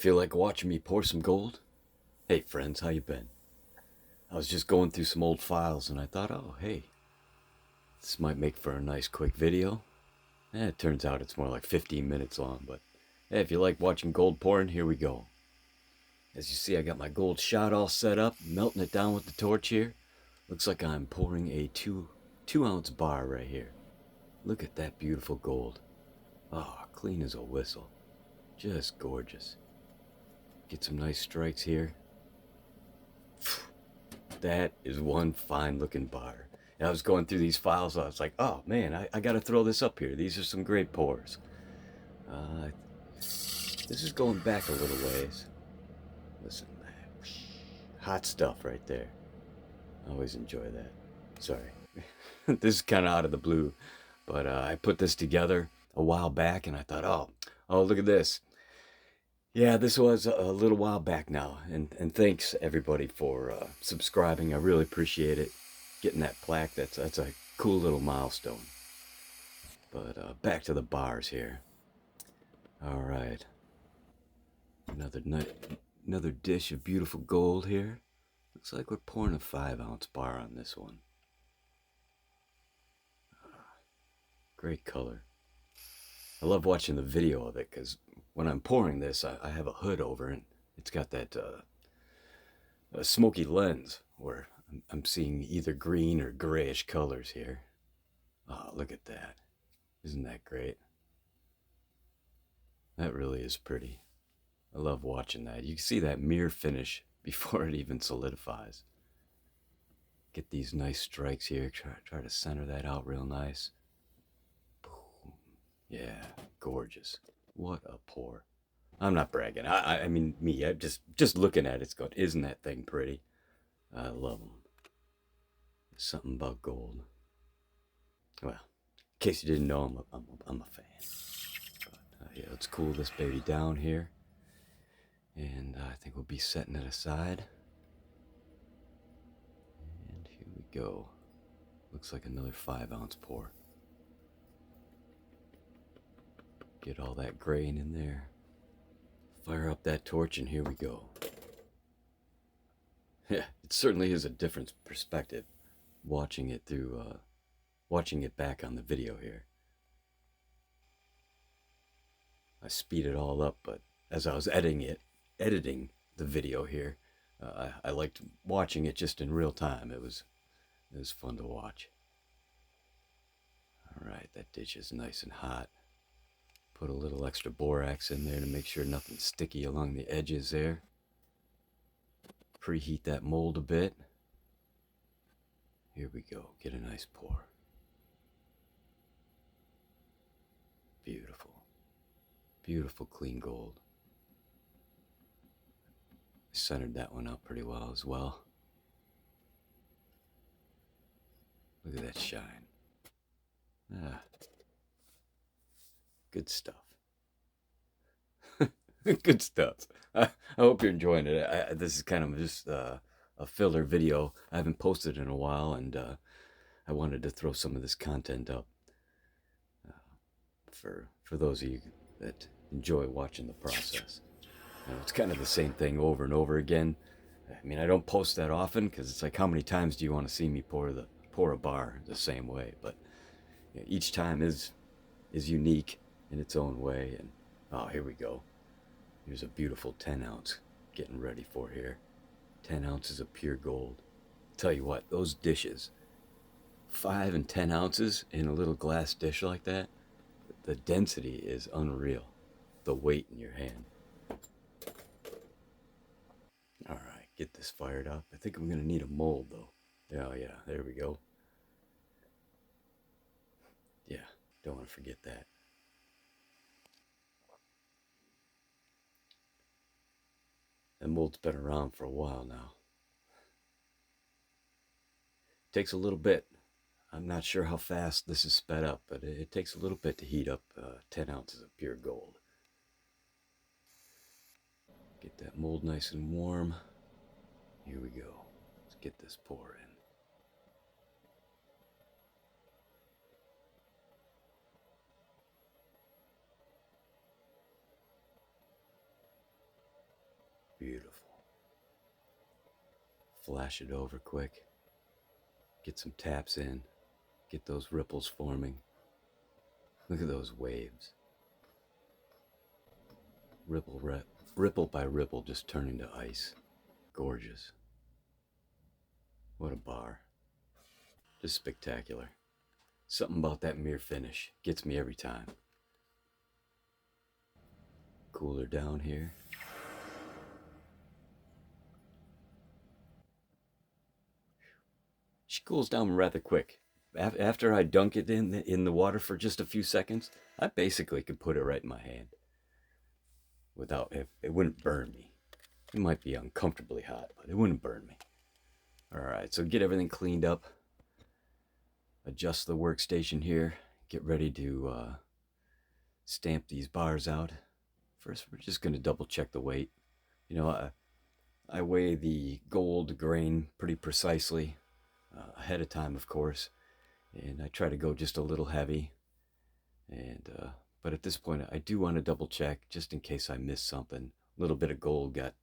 Feel like watching me pour some gold? Hey friends, how you been? I was just going through some old files and I thought, oh hey, this might make for a nice quick video. It turns out it's more like 15 minutes long, but hey, if you like watching gold pouring, here we go. As you see, I got my gold shot all set up, melting it down with the torch here. Looks like I'm pouring a two ounce bar right here. Look at that beautiful gold. Oh, clean as a whistle. Just gorgeous. Get some nice strikes here. That is one fine looking bar. And I was going through these files, I was like, oh man, I gotta throw this up here. These are some great pours. This is going back a little ways. Listen to that. Hot stuff right there. I always enjoy that. Sorry. This is kind of out of the blue, but I put this together a while back and I thought, oh, look at this. Yeah, this was a little while back now, and thanks everybody for subscribing. I really appreciate it. Getting that plaque, that's a cool little milestone. But back to the bars here. All right, another dish of beautiful gold here. Looks like we're pouring a 5 ounce bar on this one. Great color. I love watching the video of it because when I'm pouring this, I have a hood over it. It's got that smoky lens where I'm seeing either green or grayish colors here. Oh, look at that. Isn't that great? That really is pretty. I love watching that. You can see that mirror finish before it even solidifies. Get these nice strikes here. Try to center that out real nice. Boom. Yeah, gorgeous. What a pour. I'm not bragging. I mean, me. I just looking at it's going, isn't that thing pretty? I love them. There's something about gold. Well, in case you didn't know, I'm a fan. But yeah, let's cool this baby down here, and I think we'll be setting it aside. And here we go. Looks like another 5 ounce pour. Get all that grain in there. Fire up that torch, and here we go. Yeah, it certainly is a different perspective watching it through, watching it back on the video here. I speed it all up, but as I was editing the video here, I liked watching it just in real time. It was fun to watch. All right, that dish is nice and hot. Put a little extra borax in there to make sure nothing's sticky along the edges there. Preheat that mold a bit. Here we go. Get a nice pour. Beautiful. Beautiful clean gold. I centered that one out pretty well as well. Look at that shine. Ah. Good stuff. Good stuff. I hope you're enjoying it. This is kind of just a filler video. I haven't posted in a while, and I wanted to throw some of this content up for those of you that enjoy watching the process. You know, it's kind of the same thing over and over again. I mean, I don't post that often because it's like, how many times do you want to see me pour a bar the same way? But you know, each time is unique in its own way. And oh, here we go. Here's a beautiful 10 ounce getting ready for here. 10 ounces of pure gold. Tell you what, those dishes, 5 and 10 ounces in a little glass dish like that, the density is unreal. The weight in your hand. All right, get this fired up. I think I'm gonna need a mold though. Oh yeah, there we go. Yeah, don't want to forget that. That mold's been around for a while now. Takes a little bit. I'm not sure how fast this is sped up, but it takes a little bit to heat up 10 ounces of pure gold. Get that mold nice and warm. Here we go. Let's get this pour in. Beautiful. Flash it over quick. Get some taps in. Get those ripples forming. Look at those waves. Ripple by ripple just turning to ice. Gorgeous. What a bar. Just spectacular. Something about that mirror finish gets me every time. Cooler down here. She cools down rather quick. After I dunk it in the water for just a few seconds, I basically could put it right in my hand. It wouldn't burn me. It might be uncomfortably hot, but it wouldn't burn me. Alright, so get everything cleaned up. Adjust the workstation here. Get ready to stamp these bars out. First, we're just going to double check the weight. You know, I weigh the gold grain pretty precisely ahead of time, of course, and I try to go just a little heavy. But at this point, I do want to double check just in case I miss something. A little bit of gold got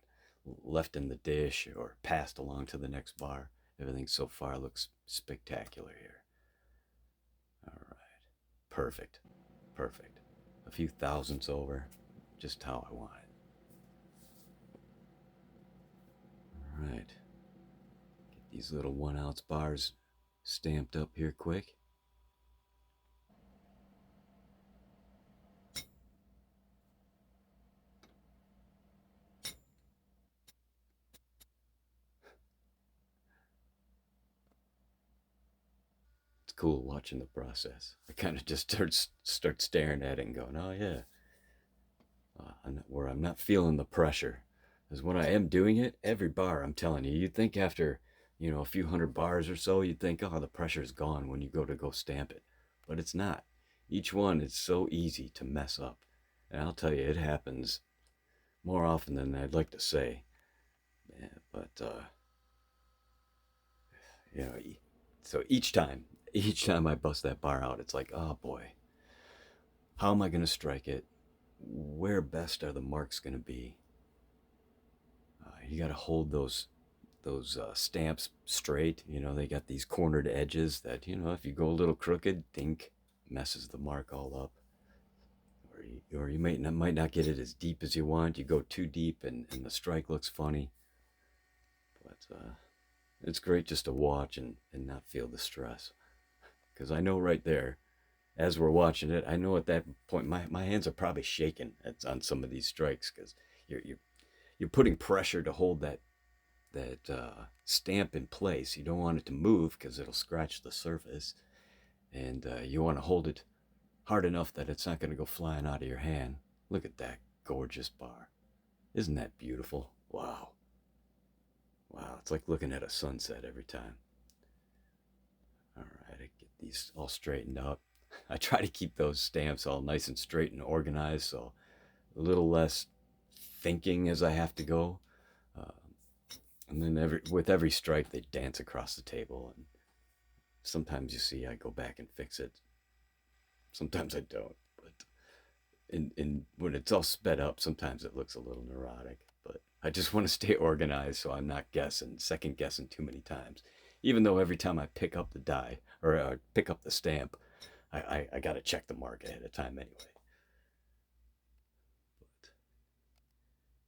left in the dish or passed along to the next bar. Everything so far looks spectacular here. All right, perfect, perfect. A few thousandths over, just how I want it. All right, get these little 1 ounce bars stamped up here quick. It's cool watching the process. I kind of just start staring at it and going, oh yeah, I'm not feeling the pressure. Because when I am doing it, every bar, I'm telling you, you'd think after, a few hundred bars or so, you'd think, oh, the pressure's gone when you go stamp it. But it's not. Each one is so easy to mess up. And I'll tell you, it happens more often than I'd like to say. Yeah, but, so each time I bust that bar out, it's like, oh boy, how am I going to strike it? Where best are the marks going to be? You got to hold those stamps straight. They got these cornered edges that, if you go a little crooked, dink, messes the mark all up. Or you might not get it as deep as you want. You go too deep and the strike looks funny. But it's great just to watch and not feel the stress. Because I know right there, as we're watching it, I know at that point my hands are probably shaking on some of these strikes because you're putting pressure to hold that stamp in place. You don't want it to move because it'll scratch the surface, and you want to hold it hard enough that it's not going to go flying out of your hand. Look at that gorgeous bar. Isn't that beautiful? Wow. It's like looking at a sunset every time. All right, I get these all straightened up. I try to keep those stamps all nice and straight and organized, so a little less thinking as I have to go. And then with every strike, they dance across the table. And sometimes you see I go back and fix it. Sometimes I don't. But when it's all sped up, sometimes it looks a little neurotic. But I just want to stay organized so I'm not second guessing too many times. Even though every time I pick up the die or pick up the stamp, I got to check the mark ahead of time anyway. But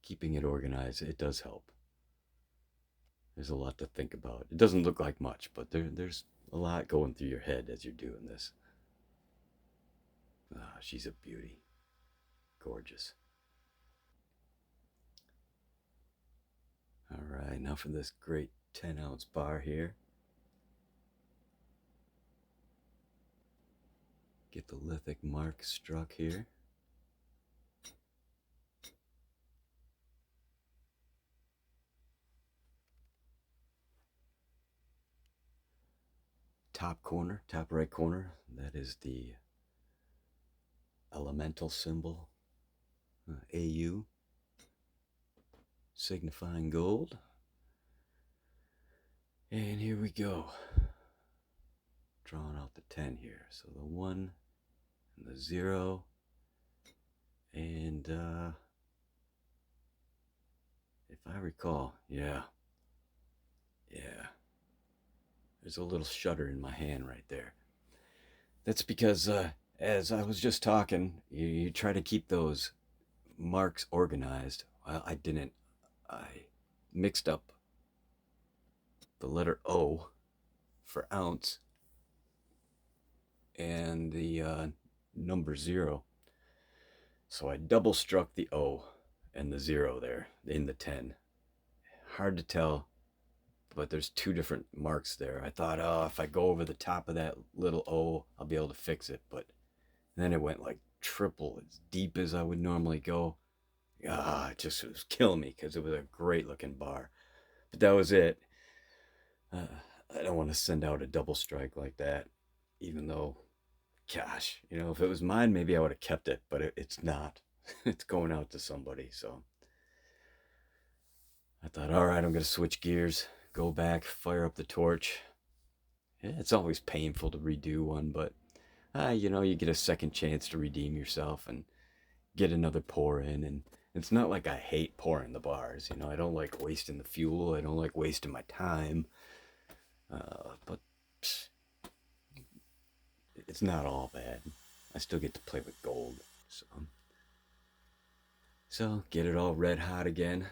keeping it organized, it does help. There's a lot to think about. It doesn't look like much, but there's a lot going through your head as you're doing this. She's a beauty. Gorgeous. All right, now for this great 10-ounce bar here. Get the lithic mark struck here. Top right corner, that is the elemental symbol, AU, signifying gold. And here we go. Drawing out the 10 here. So the 1 and the 0. And if recall. Yeah. Yeah. There's a little shudder in my hand right there. That's because, as I was just talking, you try to keep those marks organized. Well, I didn't. I mixed up the letter O for ounce and the number 0. So I double struck the O and the 0 there in the 10. Hard to tell, but there's two different marks there. I thought, oh, if I go over the top of that little O, I'll be able to fix it. But then it went like triple as deep as I would normally go. It was killing me because it was a great looking bar. But that was it. Uh, I don't want to send out a double strike like that, even though, gosh, if it was mine, maybe I would have kept it, but it's not. It's going out to somebody. So I thought, all right, I'm going to switch gears, go back, fire up the torch. Yeah, it's always painful to redo one, but you get a second chance to redeem yourself and get another pour in. And it's not like I hate pouring the bars. I don't like wasting the fuel. I don't like wasting my time. But it's not all bad. I still get to play with gold. So get it all red hot again.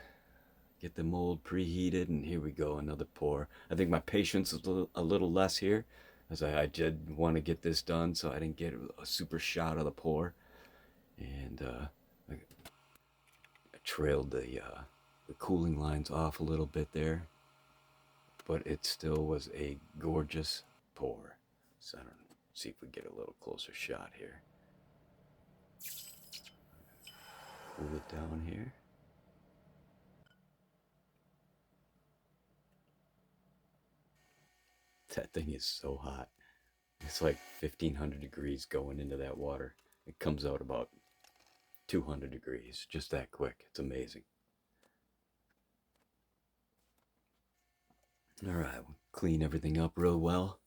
Get the mold preheated, and here we go, another pour. I think my patience is a little less here, as I did want to get this done, so I didn't get a super shot of the pour. And I trailed the cooling lines off a little bit there, but it still was a gorgeous pour. So I don't know, see if we get a little closer shot here. Cool it down here. That thing is so hot. It's like 1500 degrees going into that water. It comes out about 200 degrees, just that quick. It's amazing. All right, we'll clean everything up real well.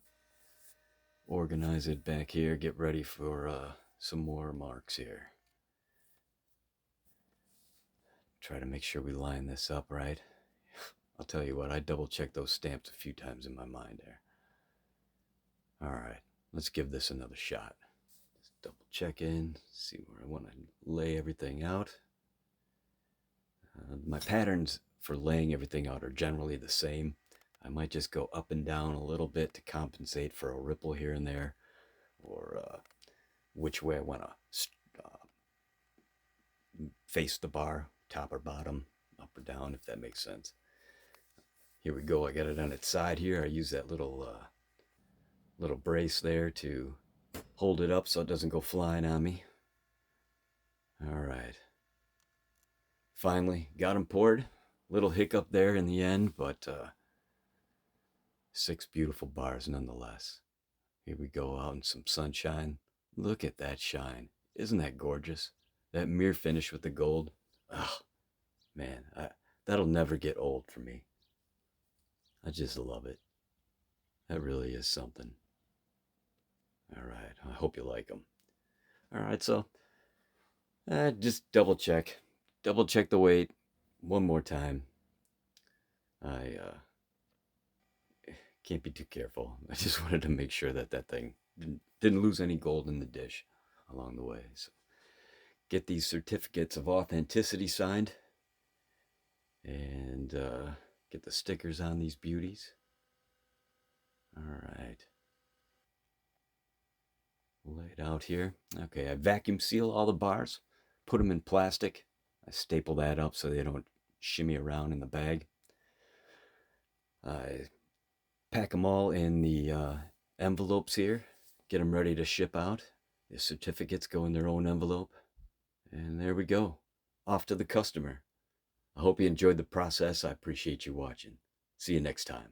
Organize it back here. Get ready for some more marks here. Try to make sure we line this up right. I'll tell you what, I double checked those stamps a few times in my mind there. All right, let's give this another shot. Just double check in, see where I want to lay everything out. My patterns for laying everything out are generally the same. I might just go up and down a little bit to compensate for a ripple here and there, or which way I want to face the bar, top or bottom, up or down, if that makes sense. Here we go. I got it on its side here. I use that little brace there to hold it up so it doesn't go flying on me. All right. Finally got them poured. Little hiccup there in the end, but 6 beautiful bars nonetheless. Here we go out in some sunshine. Look at that shine. Isn't that gorgeous? That mirror finish with the gold. Oh, man, that'll never get old for me. I just love it. That really is something. All right, I hope you like them. All right, so just double check the weight one more time. I can't be too careful. I just wanted to make sure that thing didn't lose any gold in the dish along the way. So get these certificates of authenticity signed, and get the stickers on these beauties. All right. Lay it out here. Okay, I vacuum seal all the bars, put them in plastic. I staple that up so they don't shimmy around in the bag. I pack them all in the envelopes here, get them ready to ship out. The certificates go in their own envelope. And there we go, off to the customer. I hope you enjoyed the process. I appreciate you watching. See you next time.